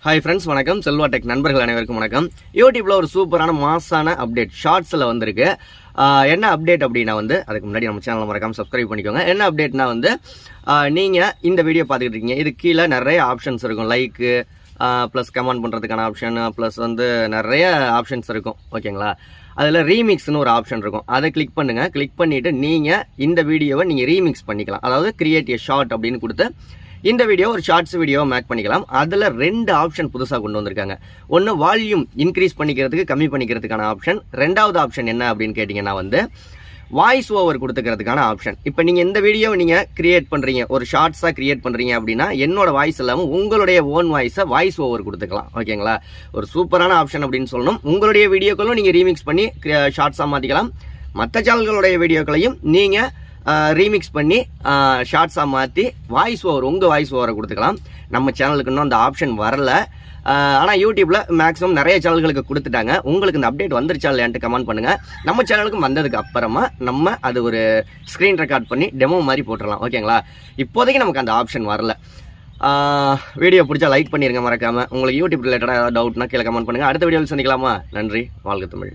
Hi friends, வணக்கம். Selva tech நண்பர்கள் அனைவருக்கும் வணக்கம். யூடியூப்ல ஒரு சூப்பரான மாசான அப்டேட் ஷார்ட்ஸில் வந்திருக்கு. என்ன அப்டேட் அப்படின்னா அதுக்கு முன்னாடி நம்ம சேனலை மறக்காமல் சப்ஸ்கிரைப் பண்ணிக்கோங்க. என்ன அப்டேட்னா நீங்கள் இந்த வீடியோ பார்த்துக்கிட்டு இருக்கீங்க. இது கீழே நிறைய ஆப்ஷன்ஸ் இருக்கும். லைக்கு ப்ளஸ் கமெண்ட் பண்ணுறதுக்கான ஆப்ஷன், ப்ளஸ் நிறைய ஆப்ஷன்ஸ் இருக்கும். ஓகேங்களா? அதில் ரீமிக்ஸ்னு ஒரு ஆப்ஷன் இருக்கும். அதை கிளிக் பண்ணுங்கள். கிளிக் பண்ணிவிட்டு நீங்கள் இந்த வீடியோவை நீங்கள் ரீமிக்ஸ் பண்ணிக்கலாம். அதாவது கிரியேட் எ ஷார்ட் அப்படின்னு கொடுத்து இந்த வீடியோ ஒரு ஷார்ட்ஸ் வீடியோவை மேக் பண்ணிக்கலாம். அதில் 2 ஆப்ஷன் புதுசாக கொண்டு வந்திருக்காங்க. ஒன்று வால்யூம் இன்க்ரீஸ் பண்ணிக்கிறதுக்கு, கம்மி பண்ணிக்கிறதுக்கான ஆப்ஷன். ரெண்டாவது ஆப்ஷன் என்ன அப்படின்னு கேட்டிங்கன்னா வாய்ஸ் ஓவர் கொடுத்துக்கிறதுக்கான ஆப்ஷன். இப்போ நீங்கள் இந்த வீடியோவை நீங்கள் கிரியேட் பண்ணுறீங்க, ஒரு ஷார்ட்ஸாக கிரியேட் பண்ணுறீங்க அப்படின்னா என்னோட வாய்ஸ் இல்லாமல் உங்களுடைய ஓன் வாய்ஸை வாய்ஸ் ஓவர் கொடுத்துக்கலாம். ஓகேங்களா? ஒரு சூப்பரான ஆப்ஷன் அப்படின்னு சொல்லணும். உங்களுடைய வீடியோக்களும் நீங்கள் ரீமிக்ஸ் பண்ணி ஷார்ட்ஸாக மாற்றிக்கலாம். மற்ற சேனல்களுடைய வீடியோக்களையும் நீங்கள் ரீமிக்ஸ் பண்ணி ஷார்ட்ஸாக மாற்றி வாய்ஸ் ஓவர், உங்கள் வாய்ஸ் ஓவரை கொடுத்துக்கலாம். நம்ம சேனலுக்கு இன்னும் அந்த ஆப்ஷன் வரல. ஆனால் யூடியூப்பில் மேக்ஸிமம் நிறைய சேனல்களுக்கு கொடுத்துட்டாங்க. உங்களுக்கு இந்த அப்டேட் வந்துருச்சா இல்லையான்ட்டு கமெண்ட் பண்ணுங்கள். நம்ம சேனலுக்கு வந்ததுக்கு அப்புறமா நம்ம அது ஒரு ஸ்க்ரீன் ரெக்கார்ட் பண்ணி டெமோ மாதிரி போட்டுடலாம். ஓகேங்களா? இப்போதைக்கு நமக்கு அந்த ஆப்ஷன் வரல. வீடியோ பிடிச்சா லைக் பண்ணிடுங்க மறக்காமல். உங்களுக்கு யூடியூப் ரிலேட்டடாக ஏதாவது டவுட்னா கீழே கமெண்ட் பண்ணுங்கள். அடுத்த வீடியோவில் சந்திக்கலாமா? நன்றி. வாழ்க தமிழ்.